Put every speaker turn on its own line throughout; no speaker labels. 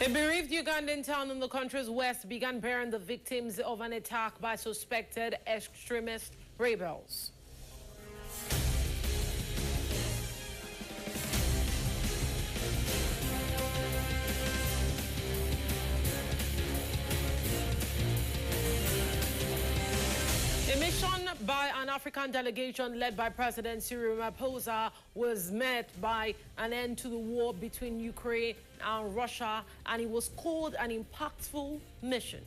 A bereaved Ugandan town in the country's west began burying the victims of an attack by suspected extremist rebels. A mission by an African delegation led by President Cyril Ramaphosa was met by an end to the war between Ukraine and Russia, and it was called an impactful mission.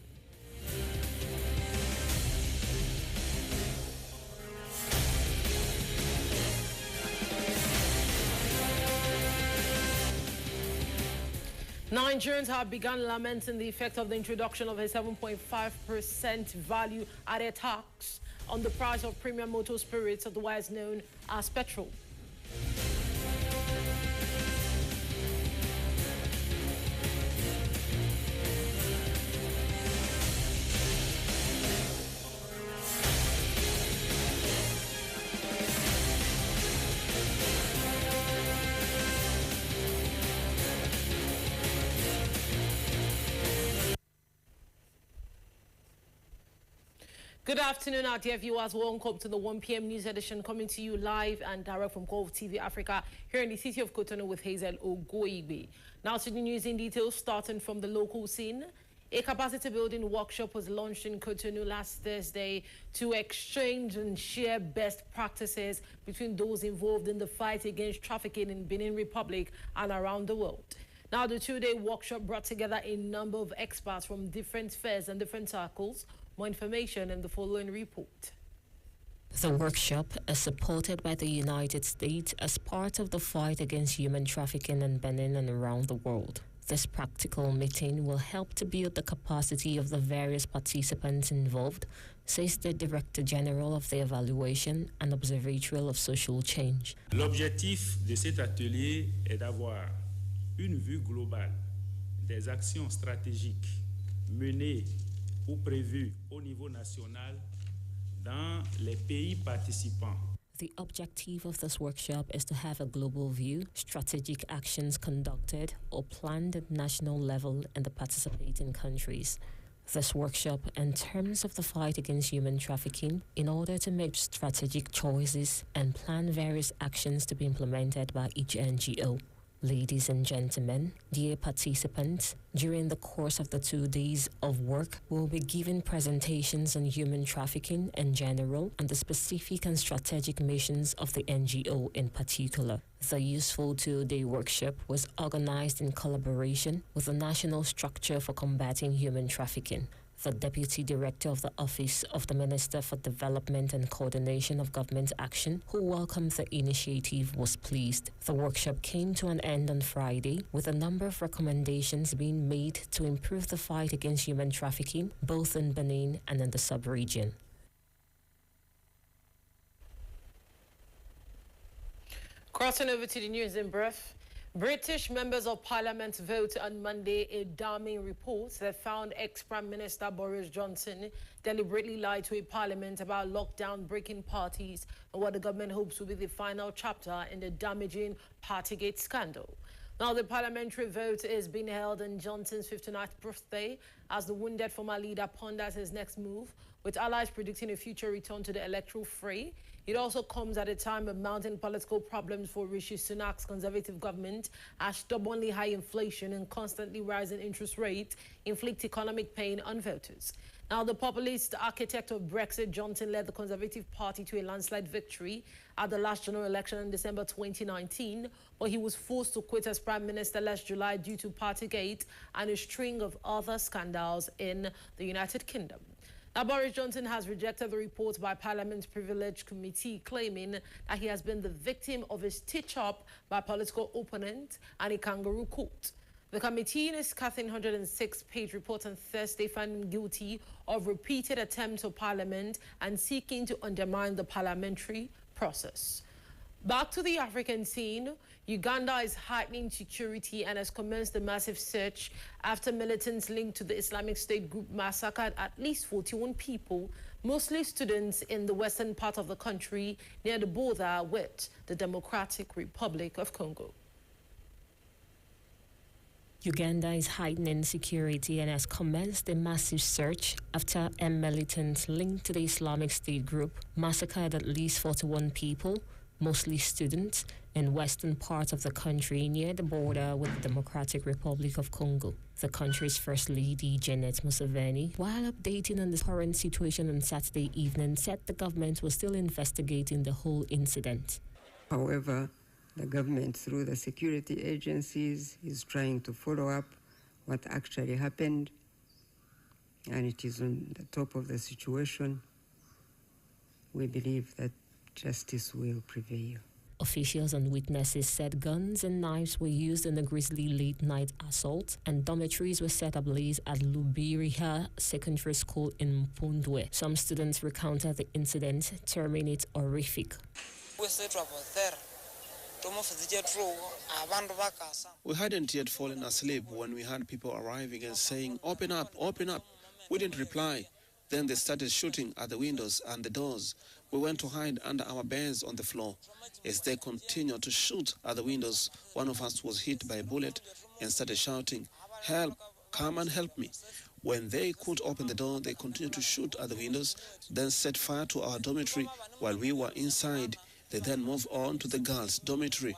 Nigerians have begun lamenting the effect of the introduction of a 7.5% value-added tax on the price of premium motor spirits, otherwise known as petrol. Good afternoon, our dear viewers. Welcome to the 1 p.m. news edition, coming to you live and direct from Golfe AFRCA here in the city of Cotonou with Hazele IGOGORI. Now to the news in detail, starting from the local scene. A capacity building workshop was launched in Cotonou last Thursday to exchange and share best practices between those involved in the fight against trafficking in Benin Republic and around the world. Now, the two-day workshop brought together a number of experts from different spheres and different circles. More information in the following report.
The workshop is supported by the United States as part of the fight against human trafficking in Benin and around the world. This practical meeting will help to build the capacity of the various participants involved, says the Director General of the Evaluation and Observatory of Social Change.
L'objectif de cet atelier est d'avoir une vue globale des actions stratégiques menées ou prévues au niveau national dans les pays participants.
The objective of this workshop is to have a global view, strategic actions conducted or planned at national level in the participating countries. This workshop in terms of the fight against human trafficking in order to make strategic choices and plan various actions to be implemented by each NGO. Ladies and gentlemen, dear participants, during the course of the 2 days of work, we'll be giving presentations on human trafficking in general and the specific and strategic missions of the NGO in particular. The useful 2-day workshop was organized in collaboration with the National Structure for Combating Human Trafficking. The Deputy Director of the Office of the Minister for Development and Coordination of Government Action, who welcomed the initiative, was pleased. The workshop came to an end on Friday, with a number of recommendations being made to improve the fight against human trafficking, both in Benin and in the sub-region.
Crossing over to the news in brief. British members of parliament voted on Monday a damning report that found ex-Prime Minister Boris Johnson deliberately lied to a parliament about lockdown-breaking parties and what the government hopes will be the final chapter in the damaging Partygate scandal. Now, the parliamentary vote is being held on Johnson's 59th birthday as the wounded former leader ponders his next move, with allies predicting a future return to the electoral fray. It also comes at a time of mounting political problems for Rishi Sunak's Conservative government, as stubbornly high inflation and constantly rising interest rates inflict economic pain on voters. Now, the populist architect of Brexit, Johnson, led the Conservative Party to a landslide victory at the last general election in December 2019, but he was forced to quit as Prime Minister last July due to Partygate and a string of other scandals in the United Kingdom. Now, Boris Johnson has rejected the report by Parliament's Privilege Committee, claiming that he has been the victim of a stitch-up by political opponent and a kangaroo court. The committee, in its 106-page report on Thursday, found him guilty of repeated attempts of Parliament and seeking to undermine the parliamentary process. Back to the African scene, Uganda is heightening security and has commenced a massive search after militants linked to the Islamic State group massacred at least 41 people, mostly students, in the western part of the country near the border with the Democratic Republic of Congo.
Uganda is heightening security and has commenced a massive search after a militant linked to the Islamic State group massacred at least 41 people, mostly students, in western part of the country near the border with the Democratic Republic of Congo. The country's First Lady, Janet Museveni, while updating on the current situation on Saturday evening, said the government was still investigating the whole incident.
However, the government, through the security agencies, is trying to follow up what actually happened, and it is on the top of the situation. We believe that justice will prevail.
Officials and witnesses said guns and knives were used in a grisly late-night assault, and dormitories were set ablaze at Lubiriha Secondary School in Mpondwe. Some students recounted the incident, terming it horrific.
We hadn't yet fallen asleep when we had people arriving and saying, "Open up, open up." We didn't reply. Then they started shooting at the windows and the doors. We went to hide under our beds on the floor. As they continued to shoot at the windows, one of us was hit by a bullet and started shouting, "Help, come and help me." When they could open the door, they continued to shoot at the windows, then set fire to our dormitory while we were inside. They then moved on to the girls' dormitory.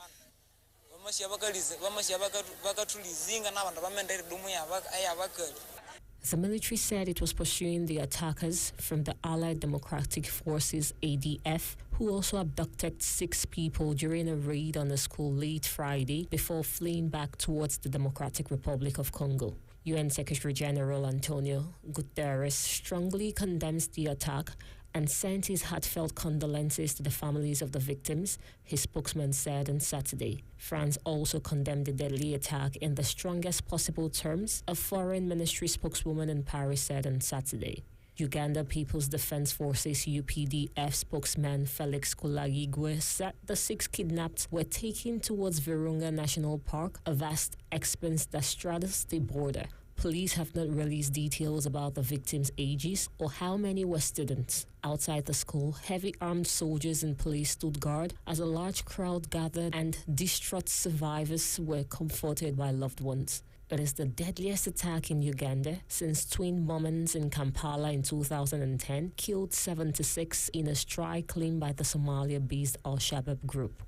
The military said it was pursuing the attackers from the Allied Democratic Forces ADF, who also abducted 6 people during a raid on a school late Friday before fleeing back towards the Democratic Republic of Congo. UN Secretary General Antonio Guterres strongly condemns the attack and sent his heartfelt condolences to the families of the victims, his spokesman said on Saturday. France also condemned the deadly attack in the strongest possible terms, a Foreign Ministry spokeswoman in Paris said on Saturday. Uganda People's Defense Forces UPDF spokesman Felix Kulagigwe said the 6 kidnapped were taken towards Virunga National Park, a vast expanse that straddles the border. Police have not released details about the victims' ages or how many were students. Outside the school, heavy armed soldiers and police stood guard as a large crowd gathered and distraught survivors were comforted by loved ones. It is the deadliest attack in Uganda since twin bombings in Kampala in 2010 killed 76 in a strike claimed by the Somalia-based Al-Shabaab group.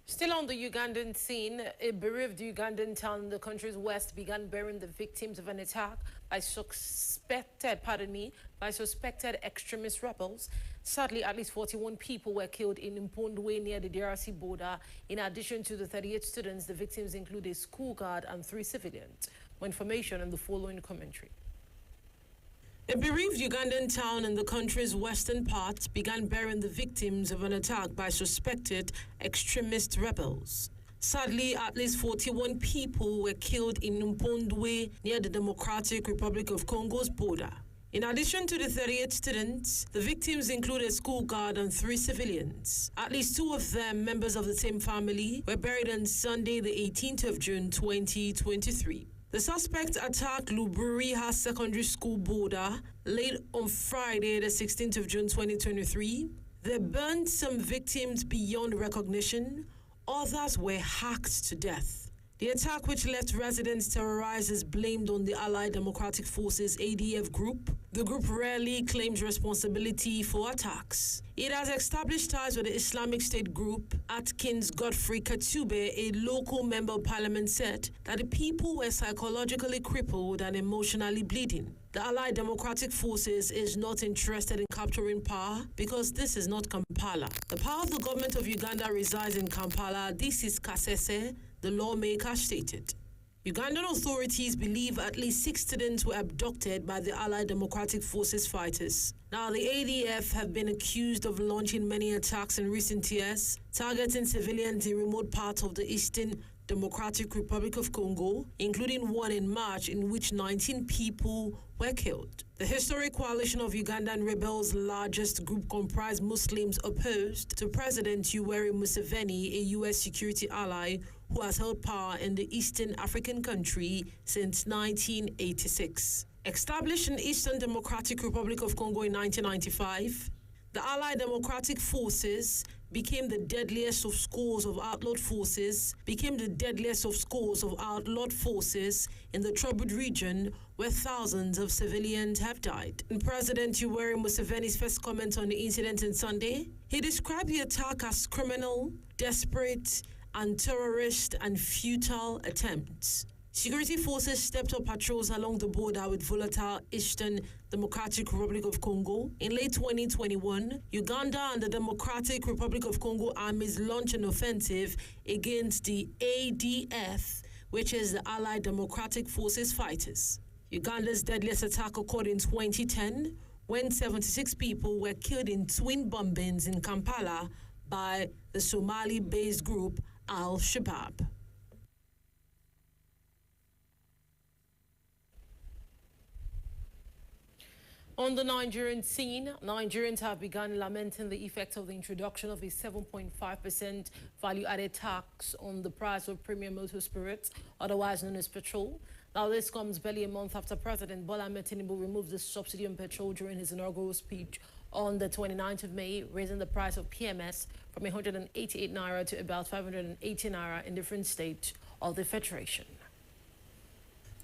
Still on the Ugandan scene, a bereaved Ugandan town in the country's west began burying the victims of an attack by suspected extremist rebels. Sadly, at least 41 people were killed in Mpondwe near the DRC border. In addition to the 38 students, the victims include a school guard and 3 civilians. More information in the following commentary. A bereaved Ugandan town in the country's western part began burying the victims of an attack by suspected extremist rebels. Sadly, at least 41 people were killed in Mpondwe near the Democratic Republic of Congo's border. In addition to the 38 students, the victims include a school guard and 3 civilians. At least 2 of them, members of the same family, were buried on Sunday, the 18th of June, 2023. The suspects attacked Lubiriha Secondary School border late on Friday, the 16th of June 2023. They burned some victims beyond recognition. Others were hacked to death. The attack, which left residents terrorized, is blamed on the Allied Democratic Forces ADF group. The group rarely claims responsibility for attacks. It has established ties with the Islamic State group. Atkins Godfrey Katube, a local member of parliament, said that the people were psychologically crippled and emotionally bleeding. The Allied Democratic Forces is not interested in capturing power because this is not Kampala. The power of the government of Uganda resides in Kampala. This is Kasese, the lawmaker stated. Ugandan authorities believe at least 6 students were abducted by the Allied Democratic Forces fighters. Now, the ADF have been accused of launching many attacks in recent years, targeting civilians in remote parts of the Eastern Democratic Republic of Congo, including one in March in which 19 people were killed. The historic coalition of Ugandan rebels' largest group comprised Muslims opposed to President Yoweri Museveni, a U.S. security ally who has held power in the Eastern African country since 1986. Established in Eastern Democratic Republic of Congo in 1995, the Allied Democratic Forces became the deadliest of scores of outlawed forces in the troubled region where thousands of civilians have died. And President Yoweri Museveni's first comment on the incident on Sunday, he described the attack as criminal, desperate, and terrorist and futile attempts. Security forces stepped up patrols along the border with volatile Eastern Democratic Republic of Congo. In late 2021, Uganda and the Democratic Republic of Congo armies launched an offensive against the ADF, which is the Allied Democratic Forces fighters. Uganda's deadliest attack occurred in 2010 when 76 people were killed in twin bombings in Kampala by the Somali-based group Al-Shabaab. On the Nigerian scene, Nigerians have begun lamenting the effect of the introduction of a 7.5% value-added tax on the price of premium motor spirits, otherwise known as petrol. Now, this comes barely a month after President Bola Ahmed Tinubu removed the subsidy on petrol during his inaugural speech on the 29th of May, raising the price of PMS from 188 naira to about 580 naira in different states of the Federation.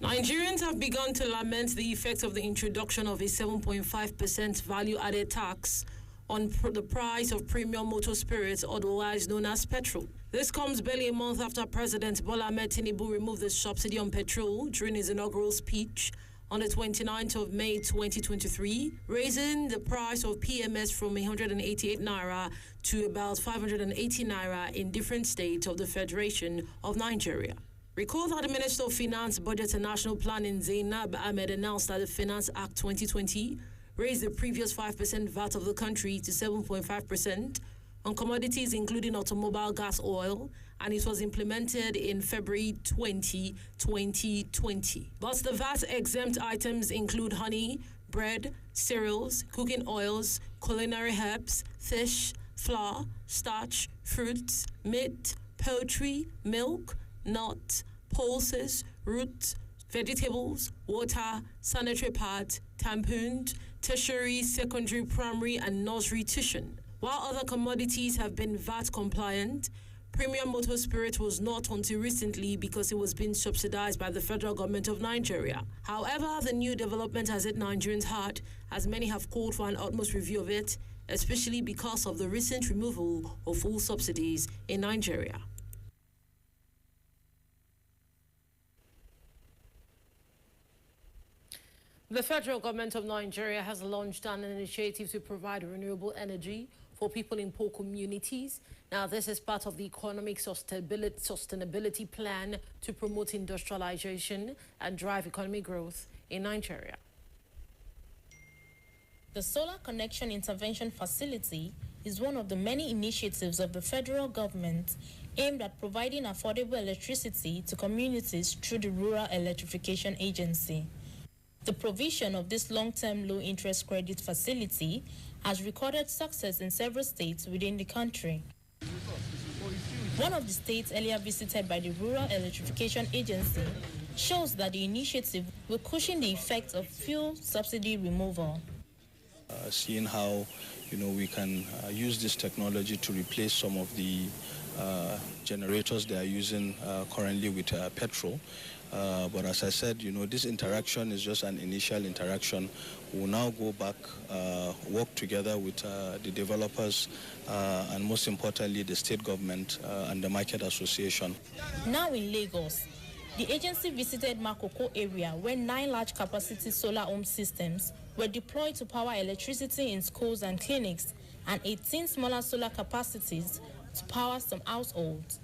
Nigerians have begun to lament the effects of the introduction of a 7.5% value-added tax on the price of premium motor spirits, otherwise known as petrol. This comes barely a month after President Bola Ahmed Tinubu removed the subsidy on petrol during his inaugural speech on the 29th of May 2023, raising the price of PMS from 188 naira to about 580 naira in different states of the Federation of Nigeria. Recall that the Minister of Finance, Budget and National Planning, Zainab Ahmed, announced that the Finance Act 2020 raised the previous 5% VAT of the country to 7.5% on commodities including automobile gas oil, and it was implemented in February 2020. But the VAT-exempt items include honey, bread, cereals, cooking oils, culinary herbs, fish, flour, starch, fruits, meat, poultry, milk, nuts, pulses, roots, vegetables, water, sanitary pads, tampons, tertiary, secondary, primary, and nursery tuition. While other commodities have been VAT compliant, premium motor spirit was not until recently because it was being subsidized by the federal government of Nigeria. However, the new development has hit Nigerians hard, as many have called for an utmost review of it, especially because of the recent removal of full subsidies in Nigeria. The federal government of Nigeria has launched an initiative to provide renewable energy for people in poor communities. Now, this is part of the economic sustainability plan to promote industrialization and drive economic growth in Nigeria.
The Solar Connection Intervention Facility is one of the many initiatives of the federal government aimed at providing affordable electricity to communities through the Rural Electrification Agency. The provision of this long-term low-interest credit facility has recorded success in several states within the country. One of the states earlier visited by the Rural Electrification Agency shows that the initiative will cushion the effects of fuel subsidy removal.
Seeing how we can use this technology to replace some of the generators they are using currently with petrol. But as I said, this interaction is just an initial interaction. We'll now go back, work together with the developers, and most importantly, the state government and the market association.
Now in Lagos, the agency visited Makoko area where 9 large-capacity solar home systems were deployed to power electricity in schools and clinics, and 18 smaller solar capacities to power some households.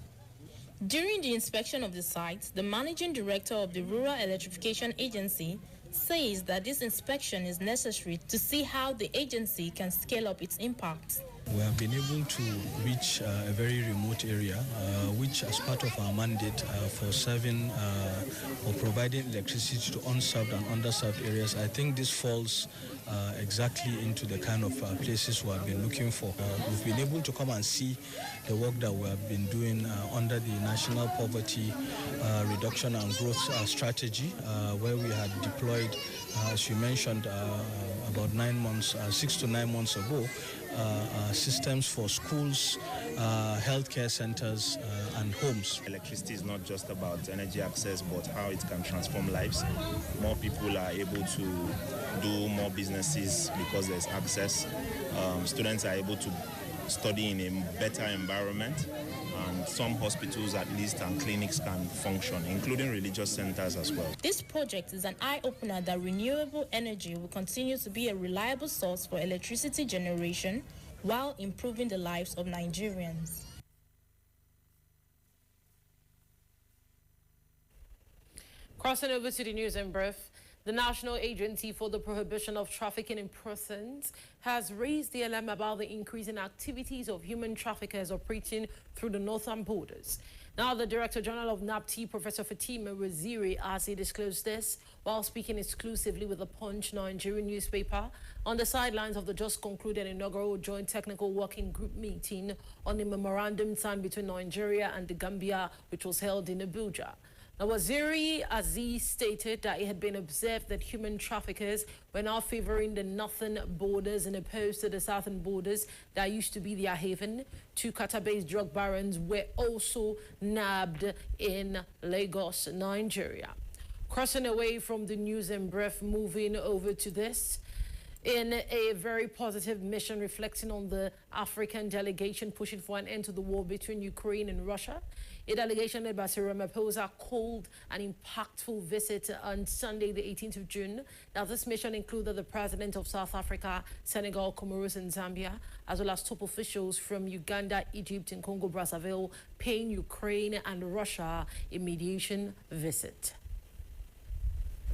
During the inspection of the site, the managing director of the Rural Electrification Agency says that this inspection is necessary to see how the agency can scale up its impact.
We have been able to reach a very remote area, which as part of our mandate for serving or providing electricity to unserved and underserved areas, I think this falls exactly into the kind of places we have been looking for. We've been able to come and see the work that we have been doing under the National Poverty Reduction and Growth Strategy, where we had deployed, as you mentioned, about 6 to 9 months ago, systems for schools, healthcare centers, and homes.
Electricity is not just about energy access, but how it can transform lives. More people are able to do more businesses because there's access. Students are able to study in a better environment, and some hospitals at least and clinics can function, including religious centers as well.
This project is an eye-opener that renewable energy will continue to be a reliable source for electricity generation while improving the lives of Nigerians.
Crossing over to the news in brief, the National Agency for the Prohibition of Trafficking in Persons has raised the alarm about the increase in activities of human traffickers operating through the northern borders. Now, the Director General of NAPTI, Professor Fatima Waziri, as he disclosed this while speaking exclusively with the Punch Nigerian newspaper on the sidelines of the just concluded inaugural Joint Technical Working Group meeting on the memorandum signed between Nigeria and the Gambia, which was held in Abuja. Now, Waziri Aziz stated that it had been observed that human traffickers were now favoring the northern borders and opposed to the southern borders that used to be their haven. 2 Qatar-based drug barons were also nabbed in Lagos, Nigeria. Crossing away from the news in brief, moving over to this. In a very positive mission reflecting on the African delegation pushing for an end to the war between Ukraine and Russia, a delegation led by Cyril Ramaphosa called an impactful visit on Sunday, the 18th of June. Now, this mission included the president of South Africa, Senegal, Comoros, and Zambia, as well as top officials from Uganda, Egypt, and Congo-Brazzaville, paying Ukraine and Russia a mediation visit.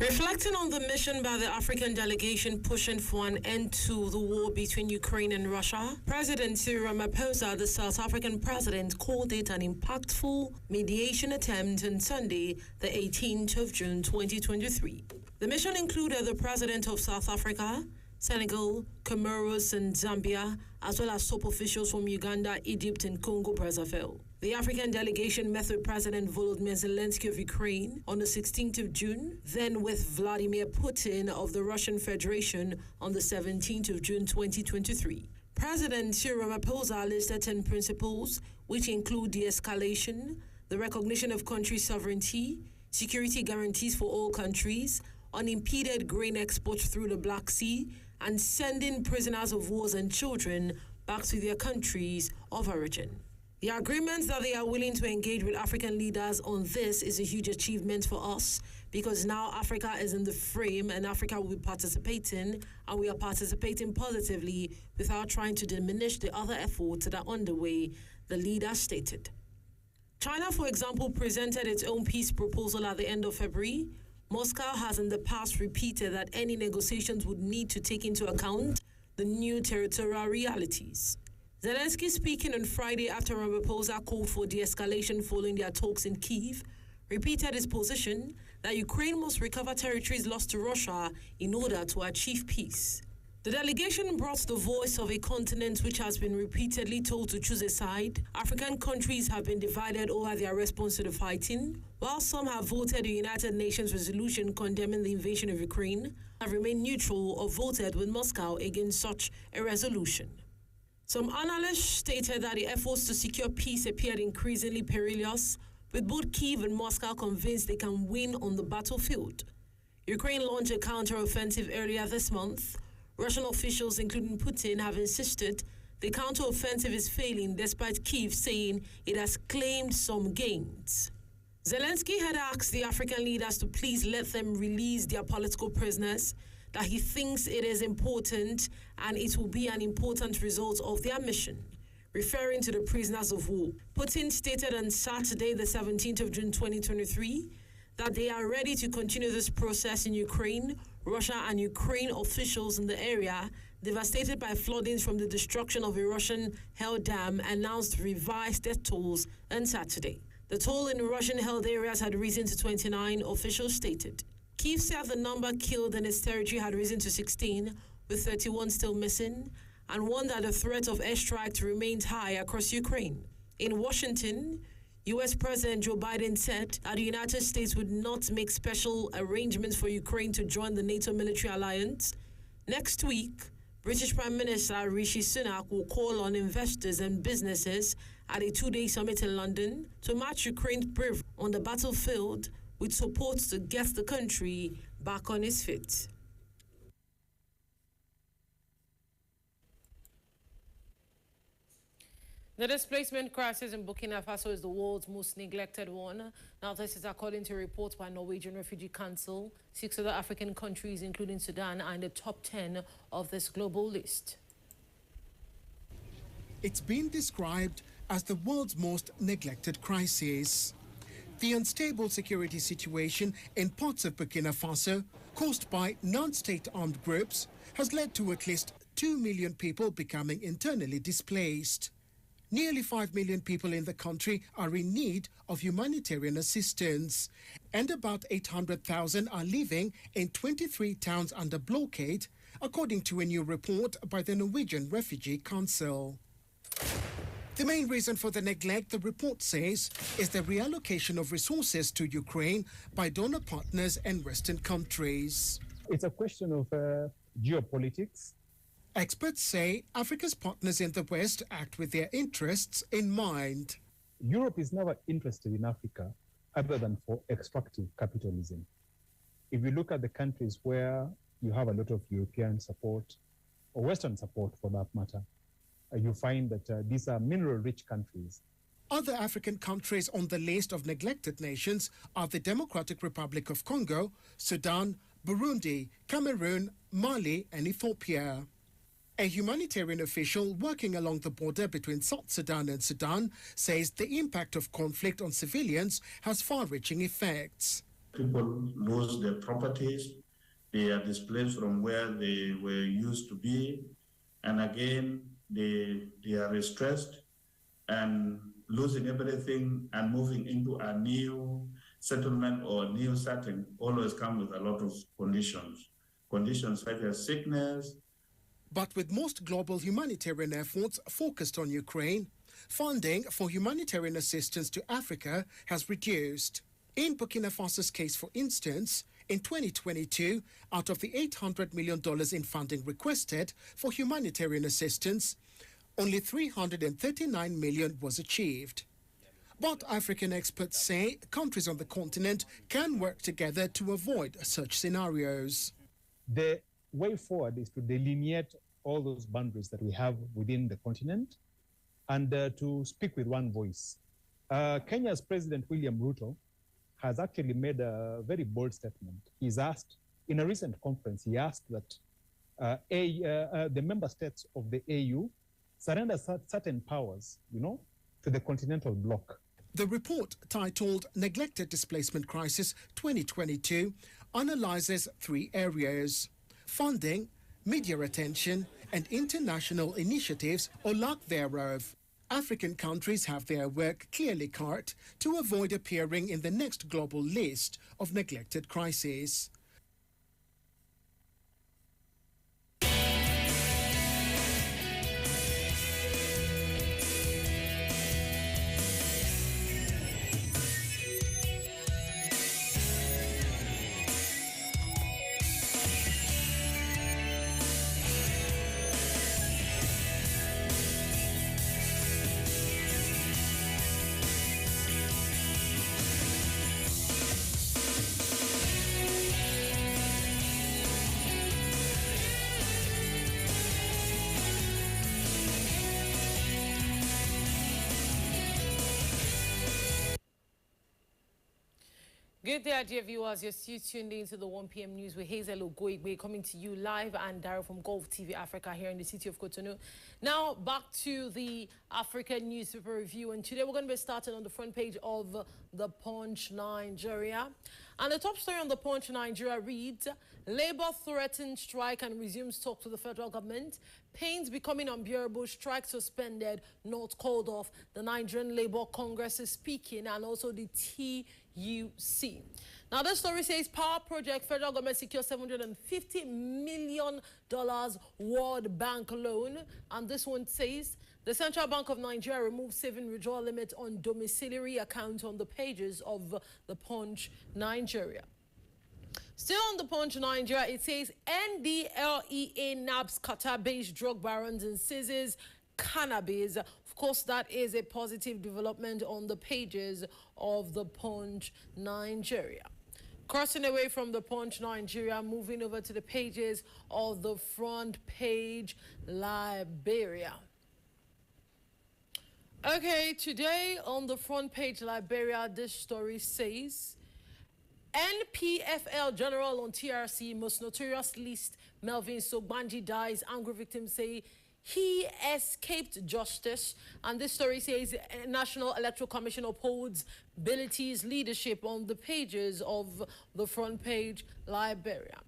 Reflecting on the mission by the African delegation pushing for an end to the war between Ukraine and Russia, President Cyril Ramaphosa, the South African president, called it an impactful mediation attempt on Sunday, the 18th of June 2023. The mission included the president of South Africa, Senegal, Comoros, and Zambia, as well as top officials from Uganda, Egypt, and Congo-Brazzaville. The African delegation met with President Volodymyr Zelensky of Ukraine on the 16th of June, then with Vladimir Putin of the Russian Federation on the 17th of June 2023. President Cyril Ramaphosa listed 10 principles, which include de-escalation, the recognition of country sovereignty, security guarantees for all countries, unimpeded grain exports through the Black Sea, and sending prisoners of wars and children back to their countries of origin. The agreement that they are willing to engage with African leaders on this is a huge achievement for us, because now Africa is in the frame and Africa will be participating, and we are participating positively without trying to diminish the other efforts that are underway, the leader stated. China, for example, presented its own peace proposal at the end of February. Moscow has in the past repeated that any negotiations would need to take into account the new territorial realities. Zelensky, speaking on Friday after Ramaphosa called for de-escalation following their talks in Kyiv, repeated his position that Ukraine must recover territories lost to Russia in order to achieve peace. The delegation brought the voice of a continent which has been repeatedly told to choose a side. African countries have been divided over their response to the fighting, while some have voted the United Nations resolution condemning the invasion of Ukraine, have remained neutral or voted with Moscow against such a resolution. Some analysts stated that the efforts to secure peace appeared increasingly perilous, with both Kyiv and Moscow convinced they can win on the battlefield. Ukraine launched a counter-offensive earlier this month. Russian officials, including Putin, have insisted the counter-offensive is failing, despite Kyiv saying it has claimed some gains. Zelensky had asked the African leaders to please let them release their political prisoners, that he thinks it is important and it will be an important result of their mission, referring to the prisoners of war. Putin stated on Saturday, the 17th of June 2023, that they are ready to continue this process in Ukraine. Russia and Ukraine officials in the area, devastated by floodings from the destruction of a Russian-held dam, announced revised death tolls on Saturday. The toll in Russian-held areas had risen to 29, officials stated. Kyiv said the number killed in its territory had risen to 16, with 31 still missing, and warned that the threat of airstrikes remained high across Ukraine. In Washington, U.S. President Joe Biden said that the United States would not make special arrangements for Ukraine to join the NATO military alliance. Next week, British Prime Minister Rishi Sunak will call on investors and businesses at a two-day summit in London to match Ukraine's bravery on the battlefield with support to get the country back on its feet. The displacement crisis in Burkina Faso is the world's most neglected one. Now, this is according to reports by Norwegian Refugee Council. 6 other African countries, including Sudan, are in the top 10 of this global list.
It's been described as the world's most neglected crisis. The unstable security situation in parts of Burkina Faso, caused by non-state armed groups, has led to at least 2 million people becoming internally displaced. Nearly 5 million people in the country are in need of humanitarian assistance, and about 800,000 are living in 23 towns under blockade, according to a new report by the Norwegian Refugee Council. The main reason for the neglect, the report says, is the reallocation of resources to Ukraine by donor partners and Western countries.
It's a question of geopolitics.
Experts say Africa's partners in the West act with their interests in mind.
Europe is never interested in Africa other than for extractive capitalism. If you look at the countries where you have a lot of European support, or Western support for that matter, you find that these are mineral-rich countries.
Other African countries on the list of neglected nations are the Democratic Republic of Congo, Sudan, Burundi, Cameroon, Mali, and Ethiopia. A humanitarian official working along the border between South Sudan and Sudan says the impact of conflict on civilians has far-reaching effects.
People lose their properties, they are displaced from where they were used to be, and again, they are stressed and losing everything and moving into a new settlement or a new setting always come with a lot of conditions such as sickness.
But with most global humanitarian efforts focused on Ukraine, funding for humanitarian assistance to Africa has reduced. In Burkina Faso's case, for instance, in 2022, out of the $800 million in funding requested for humanitarian assistance, only $339 million was achieved. But African experts say countries on the continent can work together to avoid such scenarios.
The way forward is to delineate all those boundaries that we have within the continent and to speak with one voice. Kenya's President William Ruto has actually made a very bold statement. He's asked, in a recent conference, he asked that the member states of the AU surrender certain powers, to the continental bloc.
The report, titled Neglected Displacement Crisis 2022, analyzes 3 areas: funding, media attention, and international initiatives or lack thereof. African countries have their work clearly cut to avoid appearing in the next global list of neglected crises.
Good day, dear viewers. You're still tuned in to the 1 p.m. news with Hazele IGOGORI coming to you live and direct from Golfe AFRCA here in the city of Cotonou. Now, back to the African newspaper review. And today we're going to be starting on the front page of The Punch Nigeria. And the top story on The Punch Nigeria reads, Labour threatens strike and resumes talk to the federal government. Pains becoming unbearable, strike suspended, not called off. The Nigerian Labour Congress is speaking, and also the TUC. Now, this story says power project, federal government secures $750 million World Bank loan. And this one says the Central Bank of Nigeria removes saving withdrawal limit on domiciliary accounts on the pages of The Punch Nigeria. Still on the Punch Nigeria, it says NDLEA nabbs Qatar-based drug barons and seizes cannabis. Of course, that is a positive development on the pages of the Punch Nigeria. Crossing away from the Punch Nigeria, moving over to the pages of the front page Liberia. Okay, today on the front page Liberia, this story says NPFL General on TRC, most notorious list, Melvin Sogbanji dies. Angry victims say he escaped justice. And this story says National Electoral Commission upholds Bility's leadership on the pages of the front page Liberia.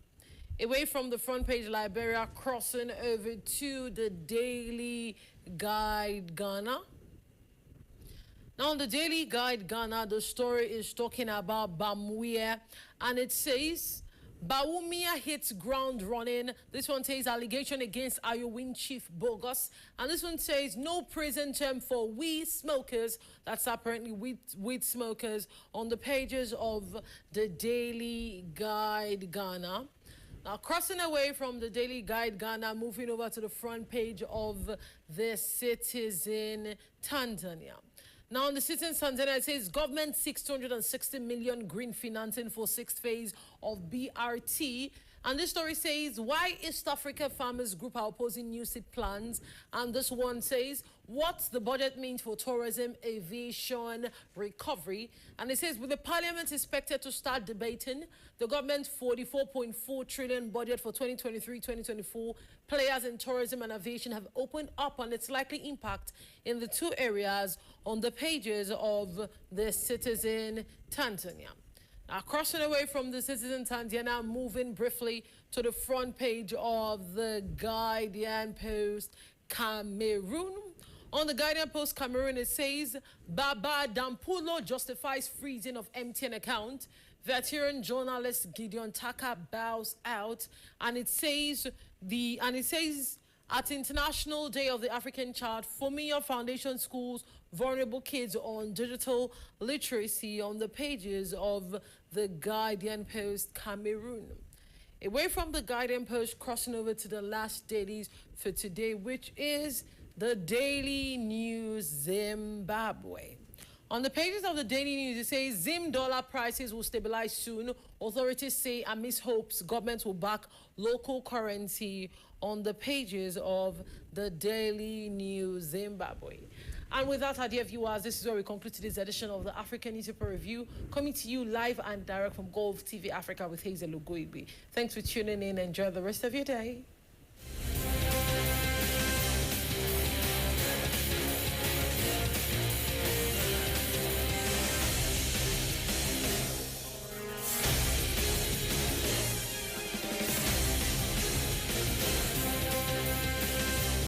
Away from the front page Liberia, crossing over to the Daily Guide Ghana. Now, on the Daily Guide Ghana, the story is talking about Bamwea, and it says, Bawumia hits ground running. This one says allegation against Ayowin chief bogus. And this one says no prison term for weed smokers. That's apparently weed smokers on the pages of the Daily Guide Ghana. Now, crossing away from the Daily Guide Ghana, moving over to the front page of the Citizen Tanzania. Now, on the Citizen Tanzania, it says government 660 million green financing for 6th phase of BRT. And this story says why East Africa Farmers Group are opposing new seed plans. And this one says what the budget means for tourism, aviation, recovery. And it says with the parliament expected to start debating the government's 44.4 trillion budget for 2023-2024, players in tourism and aviation have opened up on its likely impact in the two areas on the pages of the Citizen Tanzania. Now, crossing away from the Citizen Tanzania, moving briefly to the front page of the Guardian Post Cameroon. On the Guardian Post Cameroon, it says Baba Dampulo justifies freezing of MTN account. Veteran journalist Gideon Taka bows out, and it says at International Day of the African Child, Fomia Foundation schools vulnerable kids on digital literacy on the pages of the Guardian Post Cameroon. Away from the Guardian Post, crossing over to the last dailies for today, which is the Daily News Zimbabwe. On the pages of the Daily News, it says Zim dollar prices will stabilize soon. Authorities say amidst hopes government will back local currency on the pages of the Daily News Zimbabwe. And with that, our dear viewers, this is where we conclude today's edition of the African Newspaper Review, coming to you live and direct from Golfe Africa with Hazele IGOGORI OGOIGBE. Thanks for tuning in. Enjoy the rest of your day.